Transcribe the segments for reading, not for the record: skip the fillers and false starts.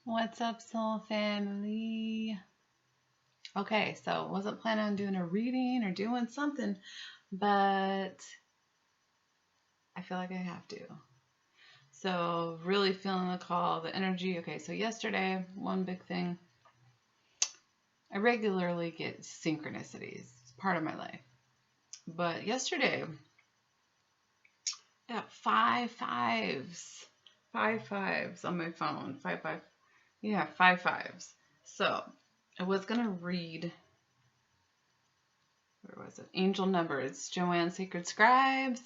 What's up, soul family? Okay, so wasn't planning on doing a reading or doing something, but I feel like I have to. So really feeling the call, the energy. Okay, so yesterday, one big thing, I regularly get synchronicities. It's part of my life. But yesterday, I got five fives on my phone. Five fives. So I was gonna read, where was it? Angel Numbers, Joanne Sacred Scribes.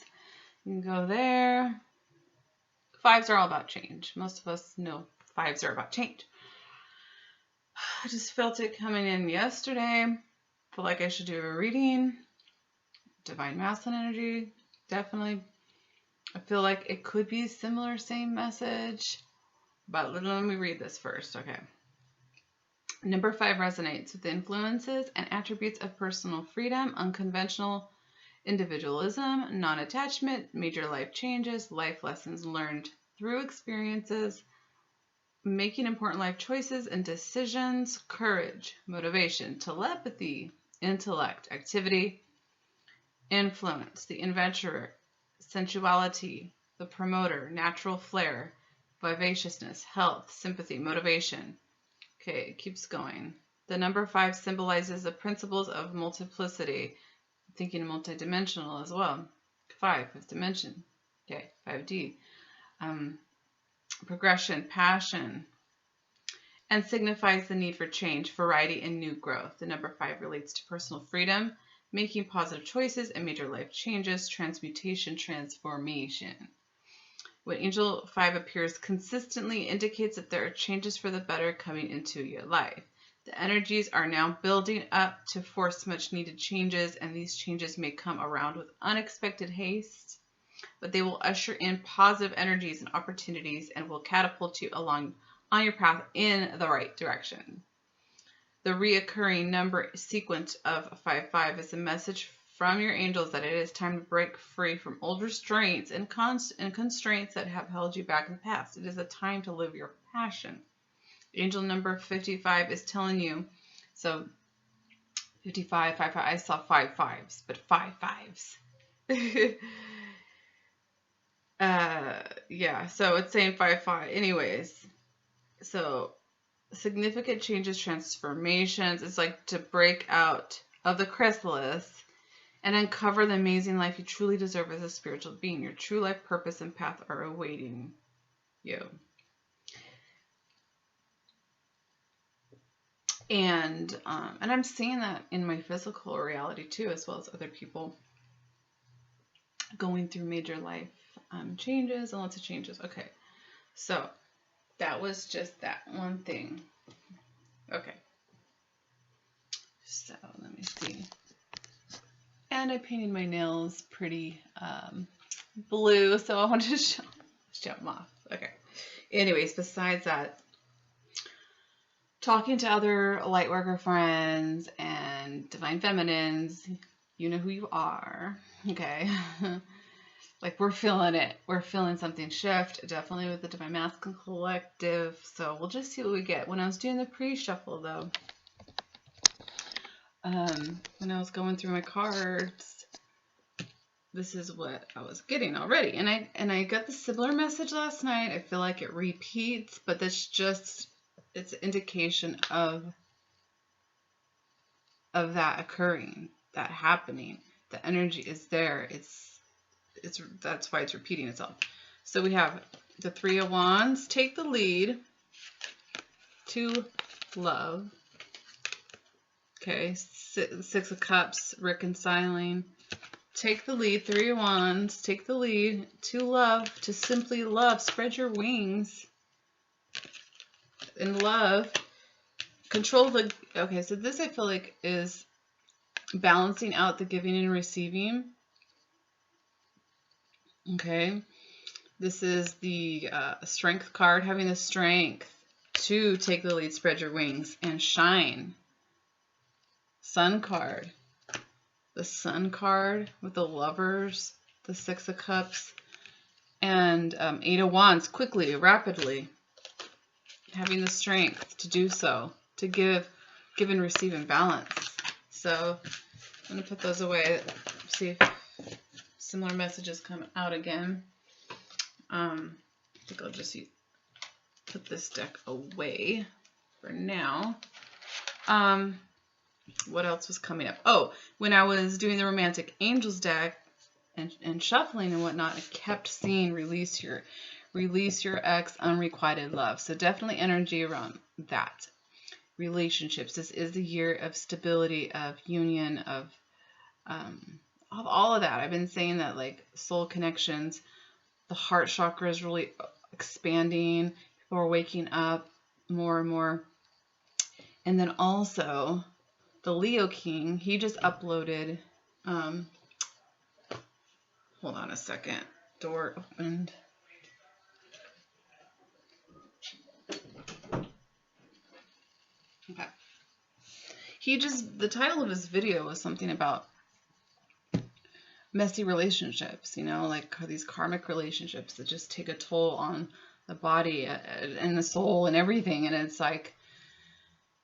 You can go there. Fives are all about change. Most of us know fives are about change. I just felt it coming in yesterday. Feel like I should do a reading. Divine Masculine Energy, definitely. I feel like it could be similar, same message. But let me read this first, okay? Number 5 resonates with the influences and attributes of personal freedom, unconventional individualism, non-attachment, major life changes, life lessons learned through experiences, making important life choices and decisions, courage, motivation, telepathy, intellect, activity, influence, the adventurer, sensuality, the promoter, natural flair, vivaciousness, health, sympathy, motivation. Okay, it keeps going. The number 5 symbolizes the principles of multiplicity, thinking multidimensional as well. 5, fifth dimension. Okay, 5D. Progression, passion, and signifies the need for change, variety, and new growth. The number 5 relates to personal freedom, making positive choices and major life changes, transmutation, transformation. When Angel 5 appears consistently, indicates that there are changes for the better coming into your life. The energies are now building up to force much needed changes, and these changes may come around with unexpected haste, but they will usher in positive energies and opportunities and will catapult you along on your path in the right direction. The reoccurring number sequence of 5-5 is a message from your angels that it is time to break free from old restraints and constraints that have held you back in the past. It is a time to live your passion. Angel number 55 is telling you, so 55, 55, I saw 5 5s, but 5 5s. Yeah, so it's saying 5 5. Anyways, so significant changes, transformations. It's like to break out of the chrysalis and uncover the amazing life you truly deserve as a spiritual being. Your true life purpose and path are awaiting you. And I'm seeing that in my physical reality too, as well as other people going through major life changes and lots of changes. Okay, so that was just that one thing. Okay, so let me see. And I painted my nails pretty blue, so I wanted to show them off. Okay. Anyways, besides that, talking to other lightworker friends and divine feminines, you know who you are, okay? Like, we're feeling it. We're feeling something shift, definitely with the Divine Masculine Collective. So we'll just see what we get. When I was doing the pre-shuffle, though, when I was going through my cards, this is what I was getting already. And I got the similar message last night. I feel like it repeats, but that's just, it's an indication of that occurring, that happening. The energy is there. That's why it's repeating itself. So we have the 3 of Wands, take the lead, 2, love. Okay, 6 of Cups, reconciling. Take the lead, 3 of Wands, take the lead, 2, love, to simply love. Spread your wings in love. Control the, okay, so this I feel like is balancing out the giving and receiving. Okay, this is the strength card, having the strength to take the lead, spread your wings, and shine. Sun card, the Sun card with the Lovers, the 6 of Cups, and 8 of Wands, quickly, rapidly. having the strength to do so, to give and receive in balance. So I'm going to put those away, see if similar messages come out again. I think I'll just put this deck away for now. What else was coming up? Oh, when I was doing the Romantic Angels deck and shuffling and whatnot, I kept seeing release your ex, unrequited love. So definitely energy around that. Relationships. This is the year of stability, of union, of all of that. I've been saying that, like, soul connections, the heart chakra is really expanding. People are waking up more and more. And then also the Leo King, he just uploaded, hold on a second, door opened. Okay. The title of his video was something about messy relationships, you know, like these karmic relationships that just take a toll on the body and the soul and everything. And it's like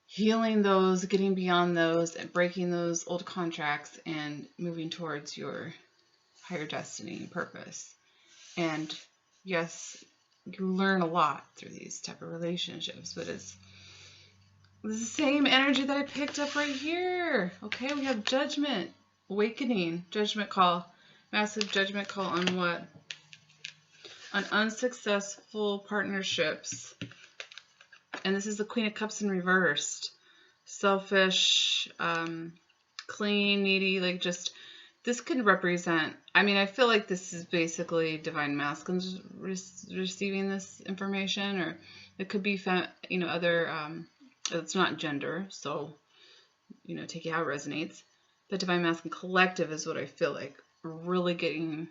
healing those, getting beyond those, and breaking those old contracts and moving towards your higher destiny and purpose. And yes, you learn a lot through these type of relationships, but it's the same energy that I picked up right here. Okay, we have judgment, awakening, judgment call, massive judgment call on what? On unsuccessful partnerships. And this is the Queen of Cups in reversed. Selfish, clean, needy, like just, this could represent, I mean, I feel like this is basically divine masculines receiving this information, or it could be, you know, other, it's not gender, so, you know, take it how it resonates. But divine masculine collective is what I feel like really getting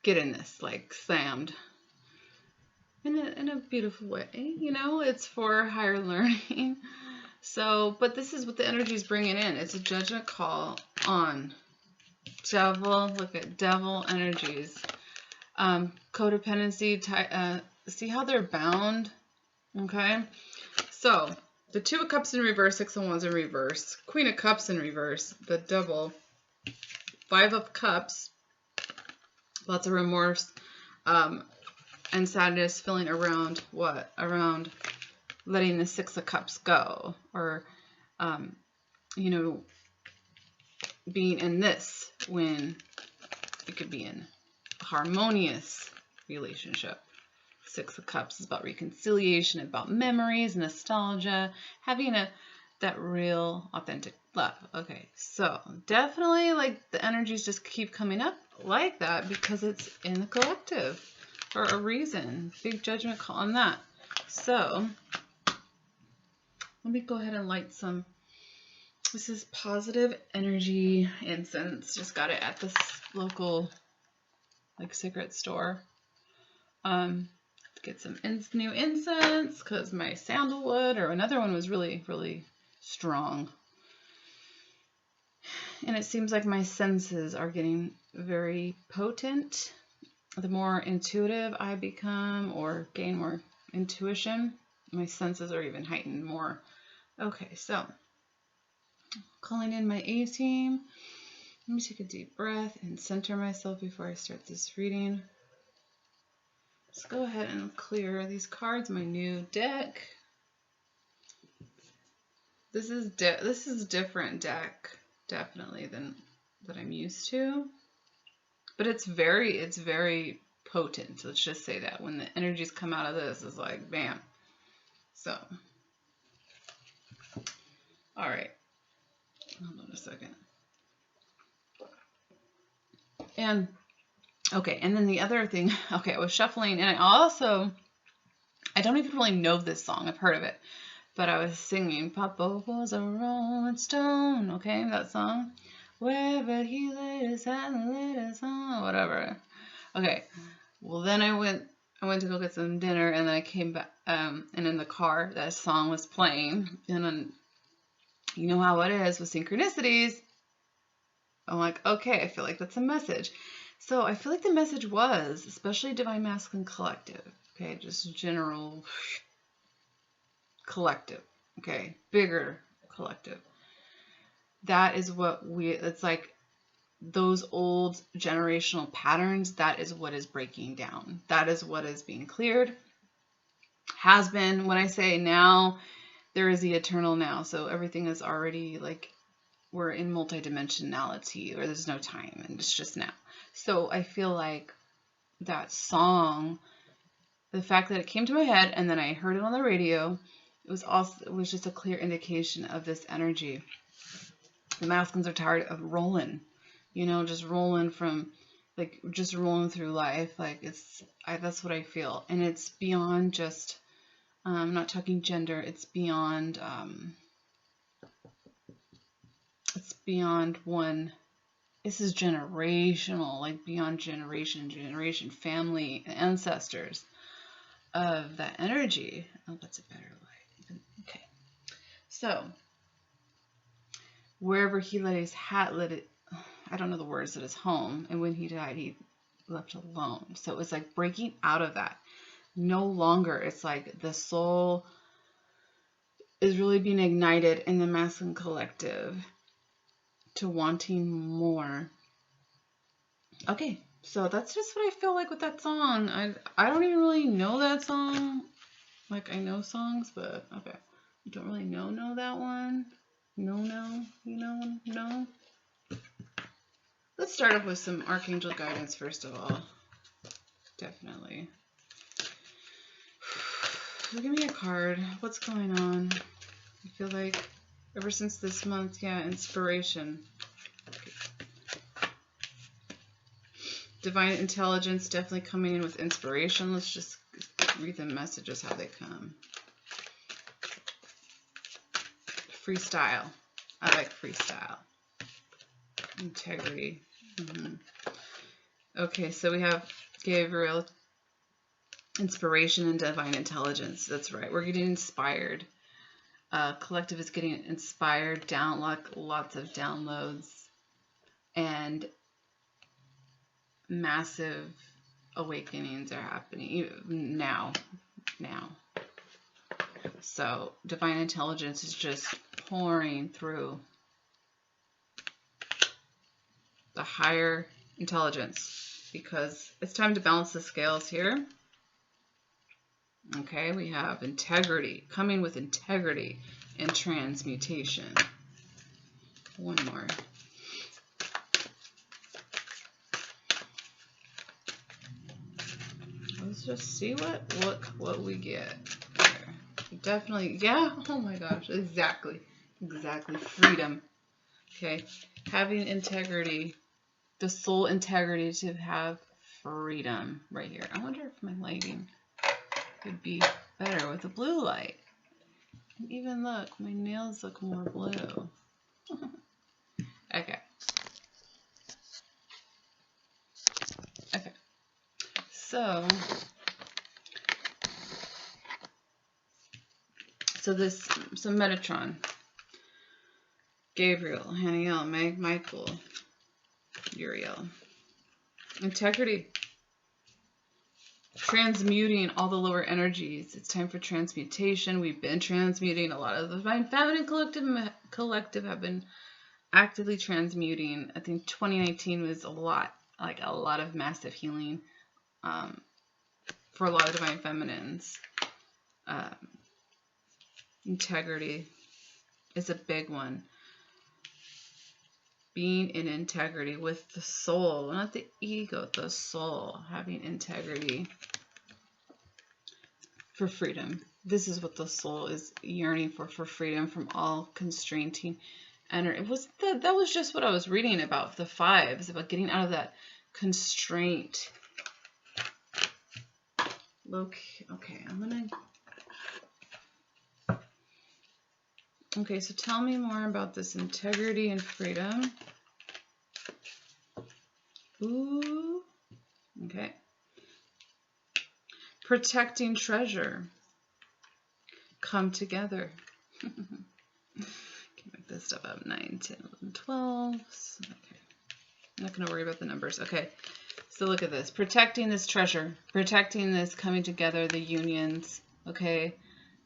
this, like, slammed in a beautiful way. You know, it's for higher learning. So, but this is what the energy is bringing in. It's a judgment call on devil. Look at devil energies. Codependency, see how they're bound? Okay. So, the Two of Cups in reverse, Six of Wands in reverse, Queen of Cups in reverse, the Devil, Five of Cups, lots of remorse and sadness, feeling around what? Around letting the Six of Cups go, or, you know, being in this when it could be in a harmonious relationship. Six of Cups is about reconciliation, about memories, nostalgia, having that real, authentic love. Okay, so definitely, like, the energies just keep coming up like that because it's in the collective for a reason. Big judgment call on that. So let me go ahead and light some. This is positive energy incense. Just got it at this local, like, cigarette store. Get some new incense because my sandalwood or another one was really, really strong. And it seems like my senses are getting very potent. The more intuitive I become or gain more intuition, my senses are even heightened more. Okay, so calling in my A team. Let me take a deep breath and center myself before I start this reading. Let's go ahead and clear these cards, my new deck. This is a different deck, definitely, than that I'm used to. But it's very potent. Let's just say that. When the energies come out of this, it's like, bam. So, all right. Hold on a second. And okay, and then the other thing, okay, I was shuffling, and I don't even really know this song. I've heard of it, but I was singing, Papa was a rolling stone, okay, that song. Wherever he laid his hat and laid his on, whatever. Okay, well, then I went to go get some dinner, and then I came back, and in the car, that song was playing, and then, you know how it is with synchronicities. I'm like, okay, I feel like that's a message. So I feel like the message was, especially Divine Masculine Collective, okay, just general collective, okay, bigger collective. That is what it's like those old generational patterns, that is what is breaking down. That is what is being cleared. Has been, when I say now, there is the eternal now. So everything is already like, we're in multidimensionality, or there's no time and it's just now. So I feel like that song, the fact that it came to my head and then I heard it on the radio, it was just a clear indication of this energy. The masculines are tired of rolling, just rolling from, like, just rolling through life. Like, that's what I feel. And it's beyond just, I'm not talking gender, it's beyond one. This is generational, like beyond generation, family, ancestors of that energy. Oh, that's a better light. Okay. So, wherever he let his hat, I don't know the words, at his home. And when he died, he left alone. So it was like breaking out of that. No longer, it's like the soul is really being ignited in the masculine collective to wanting more. Okay, so that's just what I feel like with that song. I don't even really know that song. Like, I know songs, but okay. I don't really know that one. No. Let's start off with some archangel guidance first of all. Definitely. Give me a card. What's going on? I feel like ever since this month, inspiration. Divine intelligence definitely coming in with inspiration. Let's just read the messages how they come. Freestyle. I like freestyle. Integrity. Okay, so we have Gabriel, inspiration and divine intelligence. That's right. We're getting inspired. Collective is getting inspired. Lots of downloads. And massive awakenings are happening now. So divine intelligence is just pouring through the higher intelligence, because it's time to balance the scales here. Okay, we have integrity, coming with integrity and transmutation. One more. Let's just see what we get here. Definitely, oh my gosh, exactly. Freedom. Okay, having integrity, the soul integrity to have freedom right here. I wonder if my lighting could be better with the blue light. And even look, my nails look more blue. Okay. So Metatron, Gabriel, Haniel, Michael, Uriel. Integrity. Transmuting all the lower energies. It's time for transmutation. We've been transmuting. A lot of the Divine Feminine collective have been actively transmuting. I think 2019 was a lot of massive healing for a lot of Divine Feminines. Integrity is a big one. Being in integrity with the soul, not the ego, the soul. Having integrity for freedom. This is what the soul is yearning for freedom from all constraining energy. That was just what I was reading about the fives, about getting out of that constraint. Okay, Okay, so tell me more about this integrity and freedom. Ooh. Okay. Protecting treasure. Come together. Can make this stuff up. 9, 10, 11, 12. Okay. not going to worry about the numbers. Okay. So look at this. Protecting this treasure. Protecting this coming together, the unions. Okay.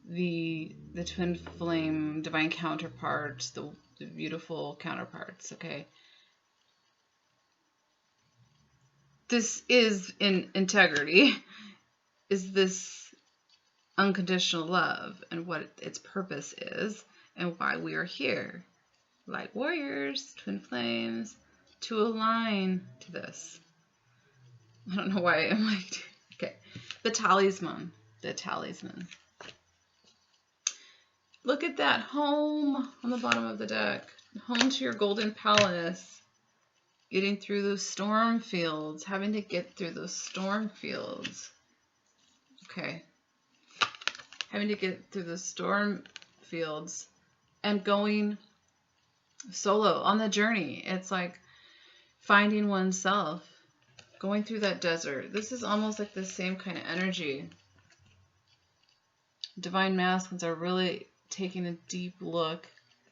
The twin flame divine counterparts, the beautiful counterparts. Okay. This is in integrity. Is this unconditional love and what its purpose is and why we are here. Light warriors, twin flames, to align to this. I don't know why I'm like, okay. The talisman. The talisman. Look at that. Home on the bottom of the deck. Home to your golden palace. Getting through those storm fields. Having to get through those storm fields. Okay. Having to get through the storm fields and going solo on the journey. It's like finding oneself. Going through that desert. This is almost like the same kind of energy. Divine masculines are really taking a deep look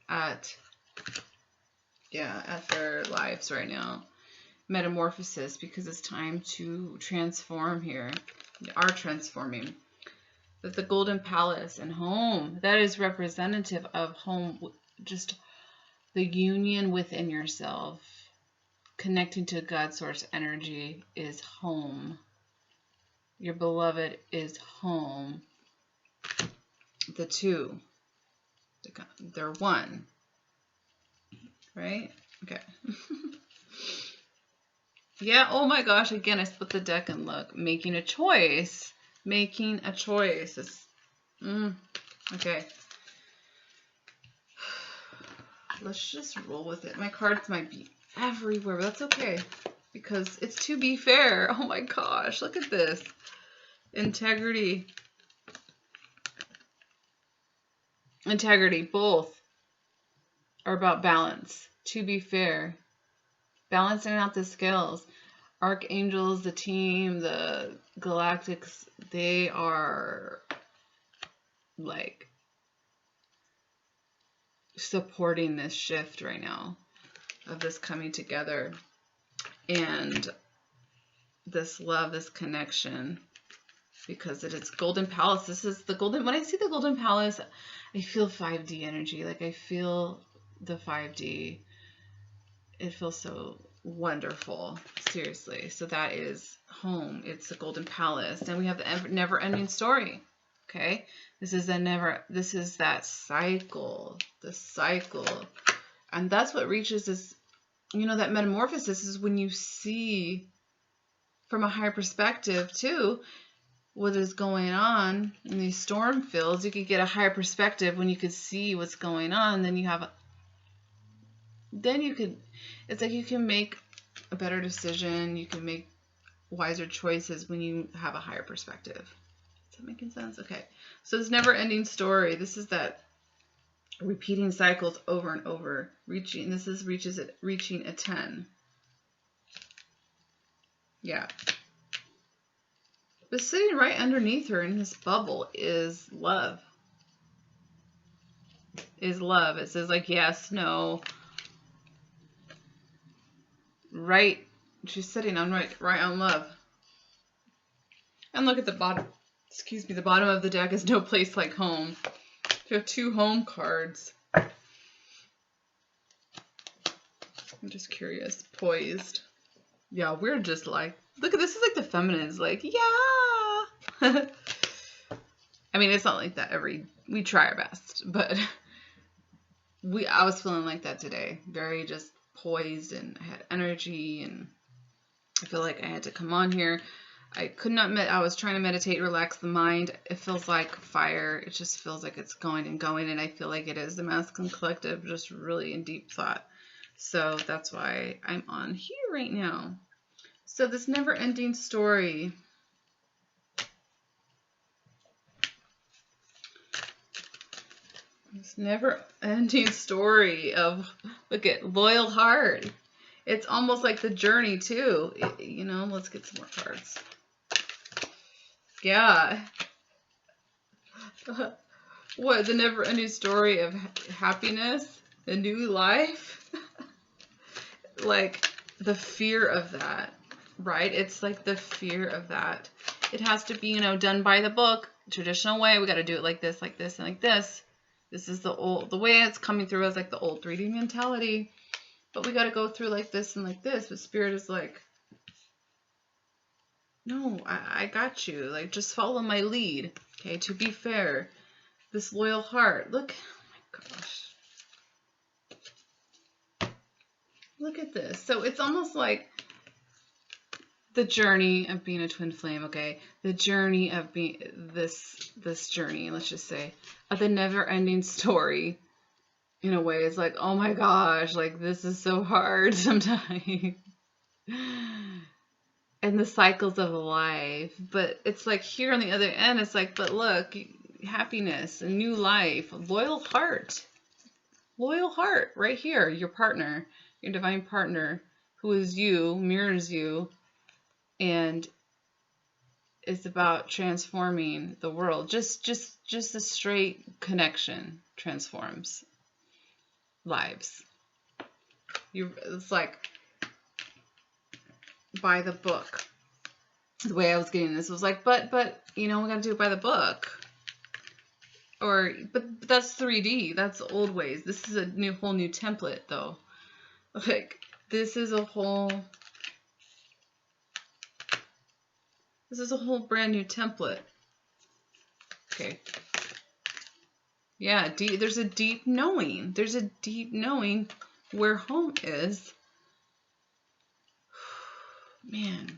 at their lives right now. Metamorphosis, because it's time to transform here. They are transforming. But the golden palace and home, that is representative of home, just the union within yourself. Connecting to God source energy is home. Your beloved is home. The two, they're one. Right? Okay. Yeah, oh my gosh, again, I split the deck and look. Making a choice. Making a choice. Okay. Let's just roll with it. My cards might be everywhere, but that's okay. Because it's to be fair. Oh my gosh, look at this. Integrity. Integrity, both are about balance. To be fair. Balancing out the scales. Archangels, the team, the galactics, they are like supporting this shift right now of this coming together and this love, this connection, because it is golden palace. This is the golden, when I see the golden palace, I feel 5D energy. Like I feel the 5D. It feels so wonderful. Seriously. So that is home. It's the golden palace. And we have the never-ending story. Okay. This is that cycle. The cycle. And that's what reaches this, that metamorphosis is when you see from a higher perspective too, what is going on in these storm fields. You could get a higher perspective when you could see what's going on. Then it's like you can make a better decision. You can make wiser choices when you have a higher perspective. Is that making sense? Okay. So this never-ending story. This is that repeating cycles over and over. Reaching a 10. Yeah. But sitting right underneath her in this bubble is love. It says like yes, no. Right. She's sitting on right on love. And look at the bottom. Excuse me. The bottom of the deck is no place like home. You have 2 home cards. I'm just curious. Poised. Yeah, we're just like, look at this is like the feminines. Like, yeah. I mean, it's not like that we try our best, but I was feeling like that today. Very just poised, and I had energy, and I feel like I had to come on here. I could not I was trying to meditate, relax the mind. It feels like fire. It just feels like it's going and going, and I feel like it is the masculine collective, just really in deep thought. So that's why I'm on here right now. So this never-ending story. This never-ending story of, look at loyal heart. It's almost like the journey too. Let's get some more cards. Yeah. What, the never-ending story of happiness, a new life? Like, the fear of that, right? It's like the fear of that. It has to be, you know, done by the book, traditional way. We got to do it like this, and like this. This is the way it's coming through as like the old 3D mentality. But we got to go through like this and like this. But Spirit is like, no, I got you. Like, just follow my lead. Okay, to be fair, this loyal heart. Look, oh my gosh. Look at this. So it's almost like the journey of being a twin flame, okay? The journey of being this journey, let's just say, of the never-ending story. In a way, it's like, oh my gosh, like this is so hard sometimes. And the cycles of life. But it's like here on the other end, it's like, but look, happiness, a new life, loyal heart. Loyal heart right here, your partner, your divine partner, who is you, mirrors you, and is about transforming the world. Just a straight connection transforms lives. It's like by the book. The way I was getting this was like, but you know, we gotta do it by the book. But that's 3D. That's old ways. This is a whole new template, though. Like this is a whole brand new template. Okay. Yeah, there's a deep knowing. There's a deep knowing where home is. Man.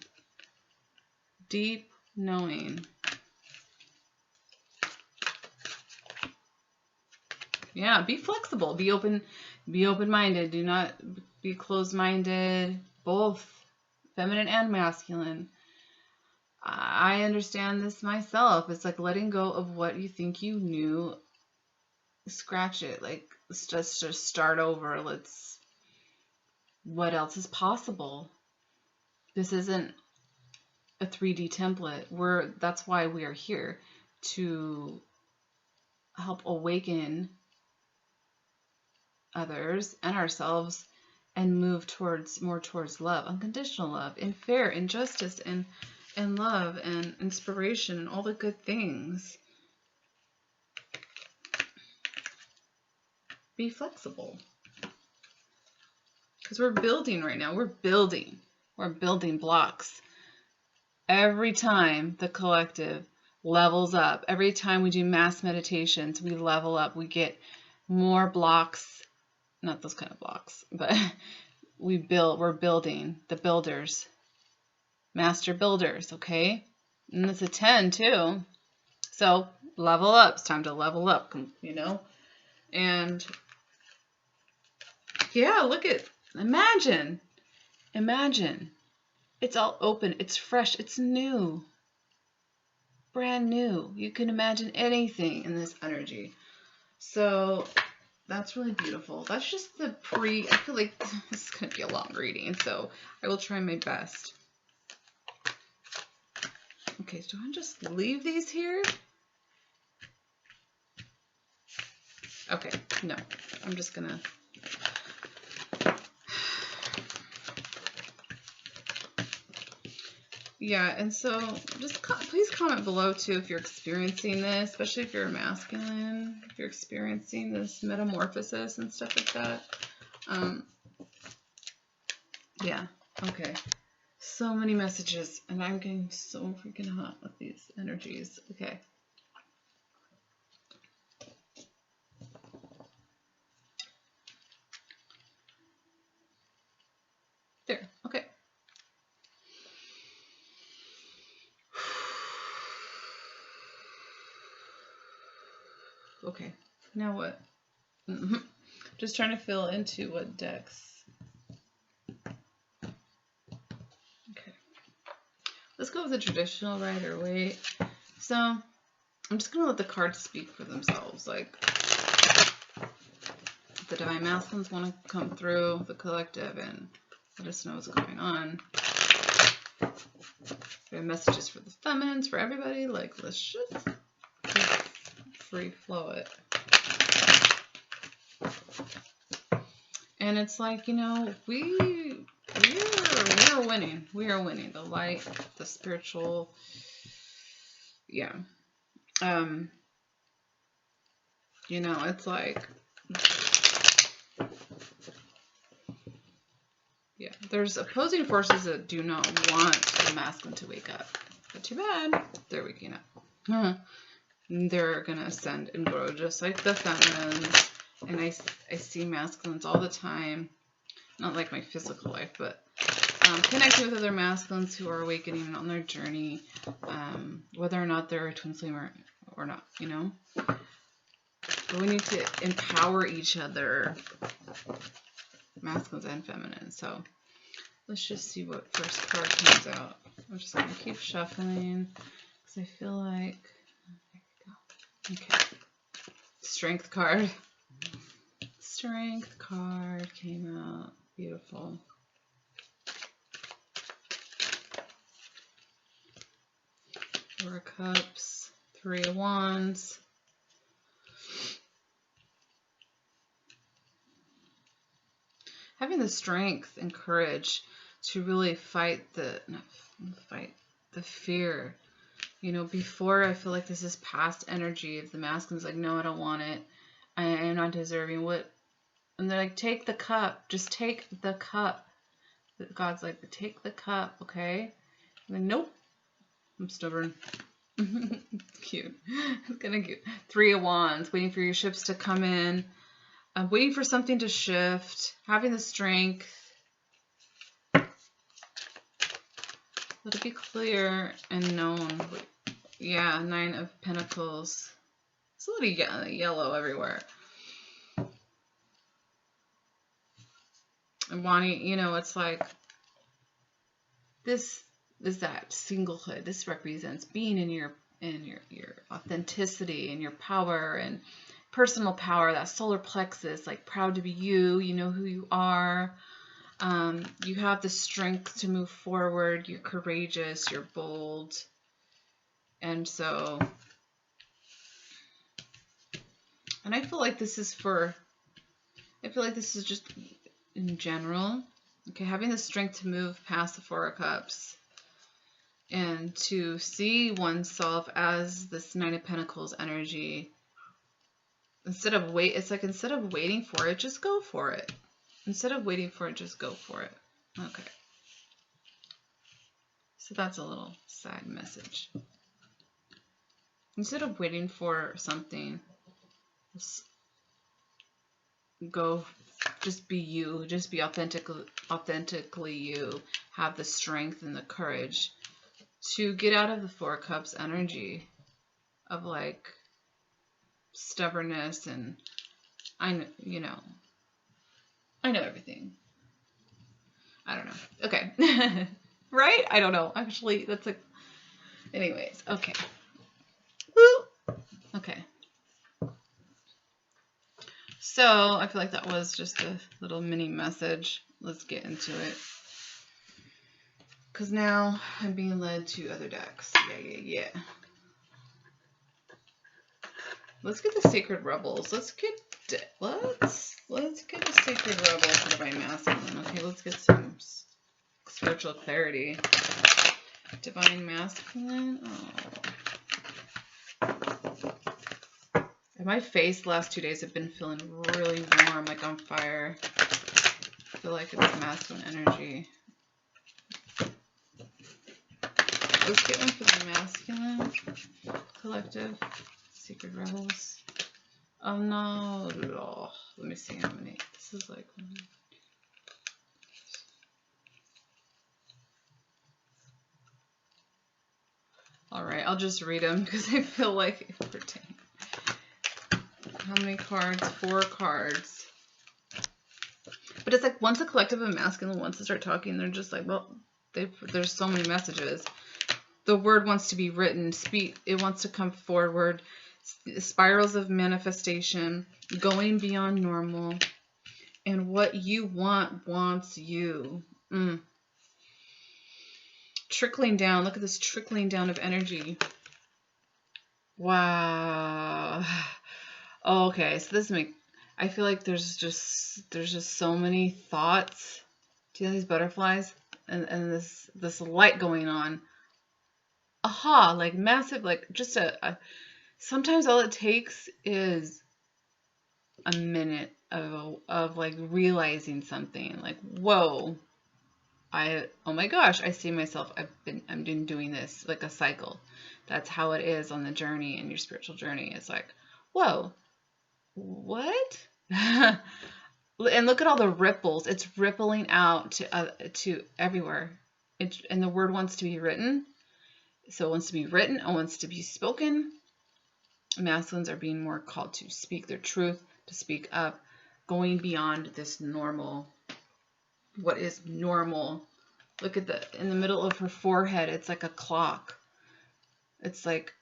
Deep knowing. Yeah, be flexible. Be open-minded. Do not be closed-minded. Both feminine and masculine. I understand this myself. It's like letting go of what you think you knew. Scratch it. Like, let's just start over. What else is possible? This isn't a 3D template. That's why we are here, to help awaken others and ourselves and move more towards love, unconditional love, and fair, and justice, and love, and inspiration, and all the good things. Be flexible. Because we're building right now. We're building blocks. Every time the collective levels up, every time we do mass meditations, we level up. We get more blocks, not those kind of blocks, but we're building, the builders, master builders, okay? And it's a 10 too. So level up. It's time to level up, you know? And yeah, imagine. It's all open. It's fresh. It's new. Brand new. You can imagine anything in this energy. So that's really beautiful. That's just I feel like this is going to be a long reading, so I will try my best. Okay, so do I just leave these here? Okay, no. I'm just going to... Yeah, and so just please comment below too if you're experiencing this, especially if you're a masculine, if you're experiencing this metamorphosis and stuff like that. Yeah, okay. So many messages, and I'm getting so freaking hot with these energies. Okay. There, okay. Okay, now what? Just trying to fill into what decks. Okay. Let's go with the traditional Rider-Waite. So, I'm just going to let the cards speak for themselves. Like, if the Divine Masculines want to come through the collective and let us know what's going on. We have messages for the feminines, for everybody. Like, let's just free flow it. And it's like, you know, we're we are winning. We are winning. The light, the spiritual. Yeah. You know, it's like, yeah, there's opposing forces that do not want the masculine to wake up. But too bad, they're waking up. They're gonna ascend and grow just like the feminines. And I see masculines all the time. Not like my physical life, but connecting with other masculines who are awakening on their journey, whether or not they're a twin flame or not, you know. But we need to empower each other, masculines and feminines. So let's just see what first card comes out. I'm just going to keep shuffling because I feel like, okay, Strength card. Strength card came out. Beautiful. Four of Cups, Three of Wands. Having the strength and courage to really fight the fear. You know, before I feel like this is past energy. If the masculine's like, no, I don't want it. I am not deserving. What? And they're like, take the cup. Just take the cup. God's like, take the cup, okay? And then, nope. I'm stubborn. Cute. It's kind of cute. Three of Wands. Waiting for your ships to come in. Waiting for something to shift. Having the strength. Let it be clear and known. Yeah, Nine of Pentacles. It's a little yellow everywhere. And wanting, you know, it's like, this is that singlehood. This represents being in your authenticity and your power and personal power, that solar plexus, like proud to be you, you know who you are. You have the strength to move forward. You're courageous. You're bold. And so, and I feel like this is just in general. Okay, having the strength to move past the Four of Cups and to see oneself as this Nine of Pentacles energy. Instead of waiting for it, just go for it. Instead of waiting for it, just go for it. Okay. So that's a little side message. Instead of waiting for something, just be you. Just be authentically you. Have the strength and the courage to get out of the Four of Cups energy of like stubbornness and I know everything. I don't know. Okay. Right? I don't know. Actually, that's like, anyways. Okay. Woo. Okay. So I feel like that was just a little mini message. Let's get into it. Because now I'm being led to other decks. Yeah. Let's get the Sacred Rebels. Let's get the Sacred Rebels for Divine Masculine. Okay, let's get some spiritual clarity. Divine Masculine. Oh. And my face the last 2 days have been feeling really warm, like on fire. I feel like it's masculine energy. Let's get one for the masculine collective. Secret Rebels. Oh no. Oh, let me see how many. This is like. Alright, I'll just read them because I feel like it pertains. How many cards? 4 cards. But it's like once a collective of masculine wants to start talking, they're just like, well, there's so many messages. The word wants to be written. It wants to come forward. Spirals of manifestation, going beyond normal, and what you want wants you. Trickling down. Look at this trickling down of energy. Wow. Okay, so I feel like there's just so many thoughts. Do you know these butterflies? and this light going on. Aha, like massive, like just sometimes all it takes is a minute of like realizing something, like, whoa, oh my gosh, I see myself, I'm been doing this, like a cycle. That's how it is on the journey, in your spiritual journey. It's like, whoa, what? And look at all the ripples. It's rippling out to everywhere. And the word wants to be written. So it wants to be written. It wants to be spoken. Masculines are being more called to speak their truth, to speak up, going beyond this normal. What is normal? Look at in the middle of her forehead. It's like a clock. It's like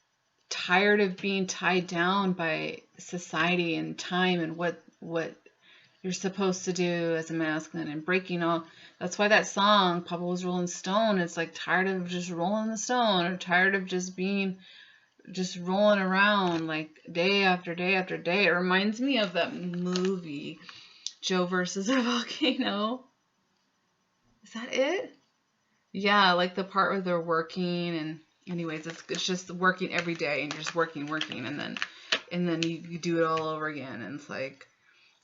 tired of being tied down by society and time and what you're supposed to do as a masculine, and breaking all. That's why that song, Papa Was Rolling Stone, it's like tired of just rolling the stone, or tired of just rolling around like day after day after day. It reminds me of that movie, Joe versus a Volcano. Is that it? Yeah, like the part where they're working, and anyways, it's just working every day, and just working, and then you do it all over again, and it's like,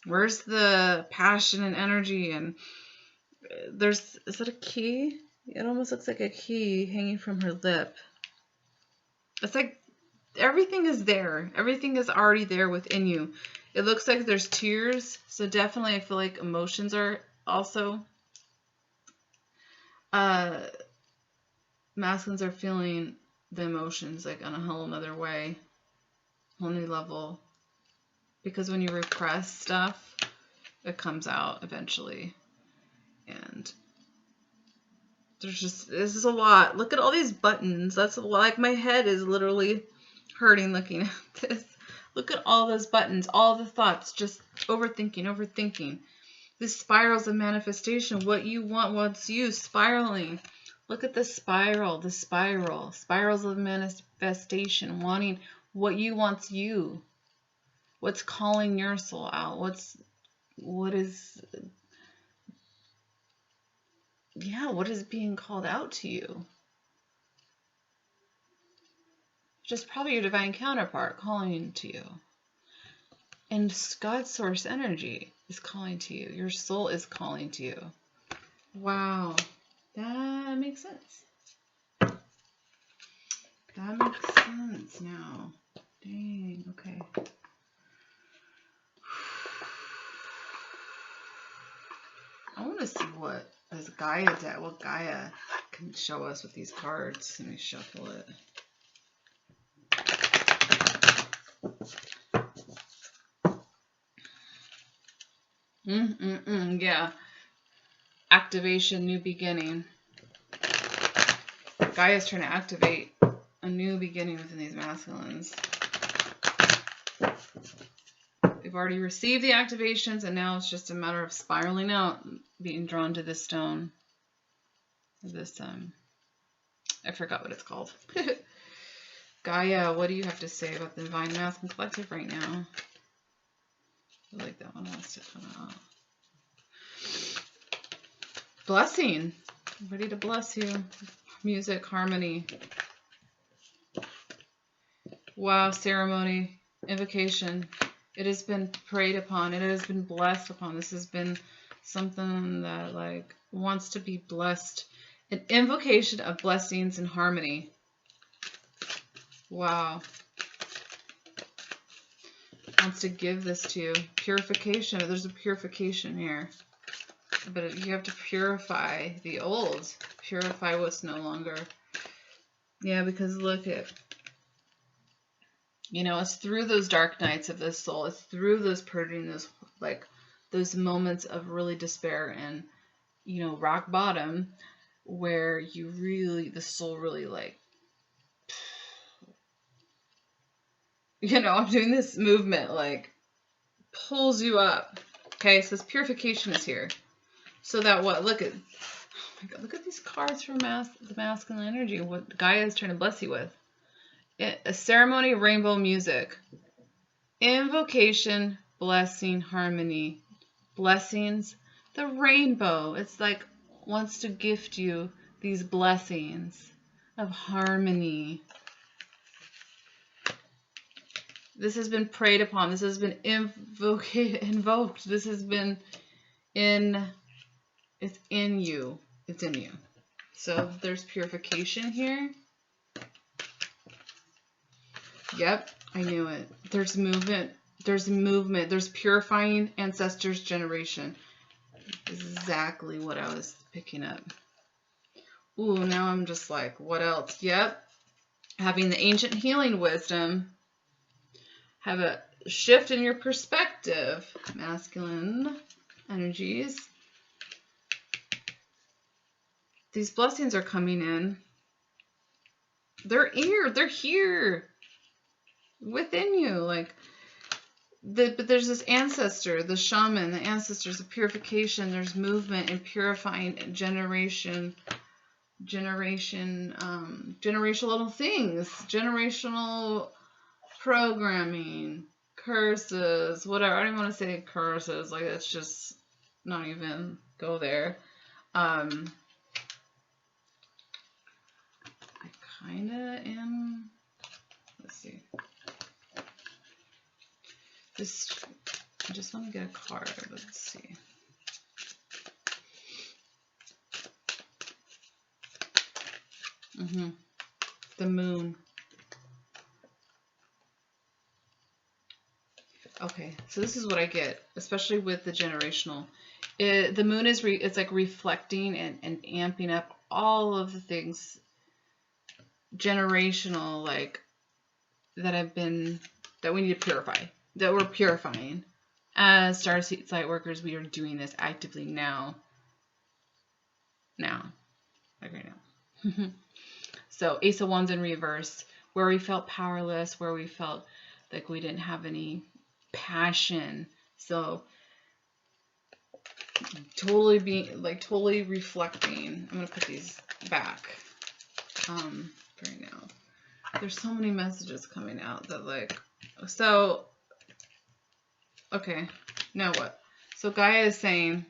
where's the passion and energy? And is that a key? It almost looks like a key hanging from her lip. It's like everything is there. Everything is already there within you. It looks like there's tears. So definitely I feel like emotions are also. Masculines are feeling the emotions like on a whole nother way. Whole new level. Because when you repress stuff, it comes out eventually. And this is a lot. Look at all these buttons. That's like my head is literally hurting looking at this. Look at all those buttons, all the thoughts, just overthinking. This spirals of manifestation. What you want wants you, spiraling. Look at the spiral, spirals of manifestation, wanting what you wants you. What's calling your soul out? What is being called out to you? Just probably your divine counterpart calling to you. And God's source energy is calling to you. Your soul is calling to you. Wow. That makes sense. That makes sense now. Dang, okay. I want to see what Gaia can show us with these cards. Let me shuffle it. Yeah. Activation, new beginning. Gaia's trying to activate a new beginning within these masculines. We've already received the activations, and now it's just a matter of spiraling out, being drawn to this stone. This, I forgot what it's called. Gaia, what do you have to say about the Divine Masculine Collective right now? I feel like that one wants to come out. Blessing. I'm ready to bless you. Music, harmony. Wow, ceremony, invocation. It has been prayed upon. It has been blessed upon. This has been something that like wants to be blessed. An invocation of blessings and harmony. Wow. Wants to give this to you. Purification. There's a purification here. But you have to purify the old. Purify what's no longer. Yeah, because look at, it's through those dark nights of the soul. It's through those purging, those moments of really despair and, rock bottom, where the soul really I'm doing this movement, pulls you up. Okay, so this purification is here. So that look at these cards from the masculine energy, what Gaia is trying to bless you with. A ceremony, rainbow music. Invocation, blessing, harmony. Blessings, the rainbow. It's like wants to gift you these blessings of harmony. This has been prayed upon. This has been invoked. This has been it's in you. It's in you. So there's purification here. Yep, I knew it. There's movement. There's movement. There's purifying ancestors' generation. Exactly what I was picking up. Ooh, now I'm just like, what else? Yep. Having the ancient healing wisdom. Have a shift in your perspective. Masculine energies. These blessings are coming in. They're here. They're here. Within you. Like, but there's this ancestor, the shaman, the ancestors of purification. There's movement and purifying generational little things, generational programming, curses, whatever. I don't even want to say curses. Like, it's just not even go there. I kind of am. Let's see. I just want to get a card. Let's see. The moon. Okay, so this is what I get, especially with the generational. The moon is it's like reflecting and amping up all of the things generational, like that we need to purify, that we're purifying. As Starseed Light workers, we are doing this actively now. Like right now. So Ace of Wands in reverse, where we felt powerless, where we felt like we didn't have any passion. So totally reflecting. I'm gonna put these back right now. There's so many messages coming out that like, so okay, now what? So Gaia is saying,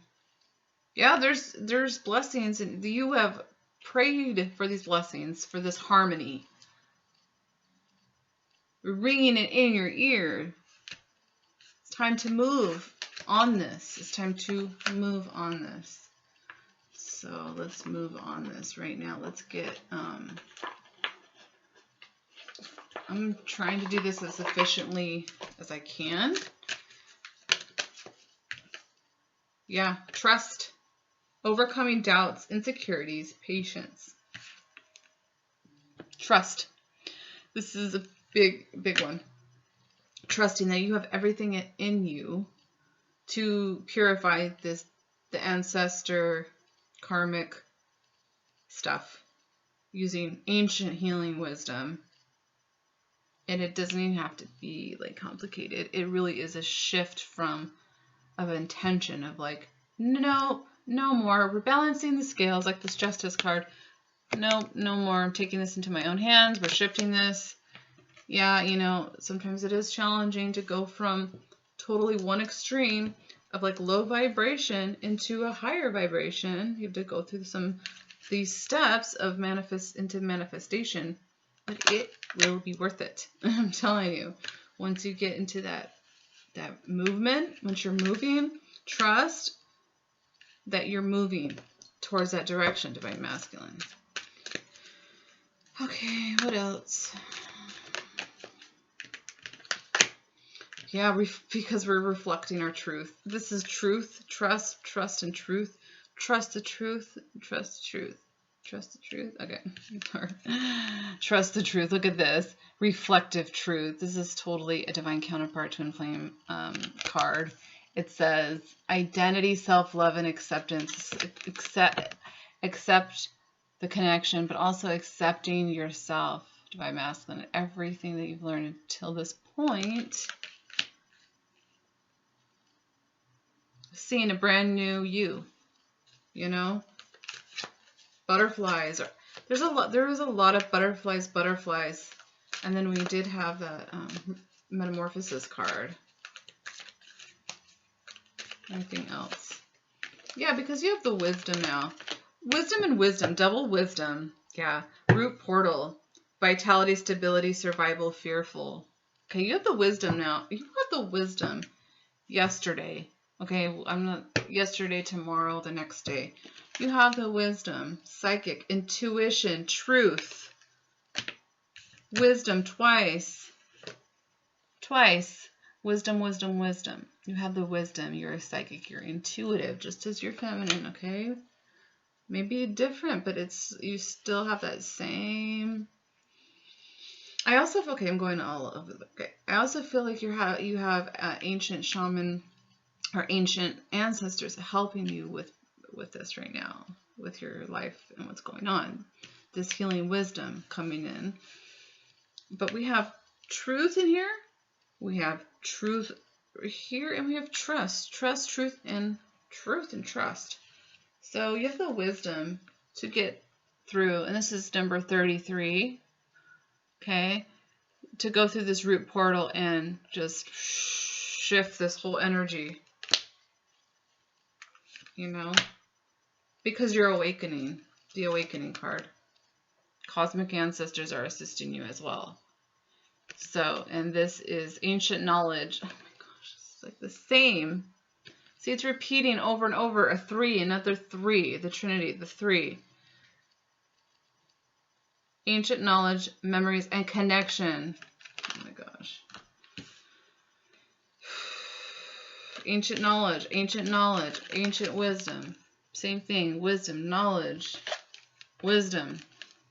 yeah, there's blessings, and you have prayed for these blessings, for this harmony. Ringing it in your ear. It's time to move on this. It's time to move on this. So let's move on this right now. Let's get, I'm trying to do this as efficiently as I can. Yeah, trust. Overcoming doubts, insecurities, patience. Trust. This is a big one. Trusting that you have everything in you to purify the ancestor karmic stuff using ancient healing wisdom. And it doesn't even have to be like complicated. It really is a shift of intention of like, no more. We're balancing the scales, like this Justice card. No more. I'm taking this into my own hands. We're shifting this. Yeah, sometimes it is challenging to go from totally one extreme of like low vibration into a higher vibration. You have to go through these steps of manifestation, but it will be worth it. I'm telling you. Once you get into that movement, once you're moving, trust that you're moving towards that direction, Divine Masculine. Okay, what else? Yeah, because we're reflecting our truth. This is truth, trust, and truth. Trust the truth, trust the truth. Trust the truth. Okay. Trust the truth. Look at this. Reflective truth. This is totally a divine counterpart to Twin Flame card. It says identity, self-love, and acceptance. Accept the connection, but also accepting yourself, Divine Masculine, everything that you've learned until this point. Seeing a brand new you, butterflies. There was a lot of butterflies, and then we did have that metamorphosis card. Anything else? Yeah, because you have the wisdom now. Wisdom and wisdom, double wisdom. Yeah. Root portal. Vitality, stability, survival, fearful. Okay, you have the wisdom now. You got the wisdom yesterday. Okay, I'm not yesterday, tomorrow, the next day. You have the wisdom, psychic, intuition, truth. Wisdom twice. Twice. Wisdom, wisdom, wisdom. You have the wisdom. You're a psychic. You're intuitive, just as you're feminine, okay? Maybe different, but you still have that same. I also feel, okay, I'm going all over. Okay, I also feel like you have ancient shaman or ancient ancestors helping you with this right now, with your life and what's going on. This healing wisdom coming in. But we have truth in here. We have truth here, and we have trust. Trust, truth, and trust. So you have the wisdom to get through, and this is number 33, okay, to go through this root portal and just shift this whole energy, you know, because you're awakening, the awakening card. Cosmic ancestors are assisting you as well. So, and this is ancient knowledge. Oh my gosh, it's like the same. See, it's repeating over and over. A 3, another 3, the Trinity, the 3. Ancient knowledge, memories, and connection. Oh my gosh. Ancient knowledge, ancient wisdom. Same thing, wisdom, knowledge, wisdom.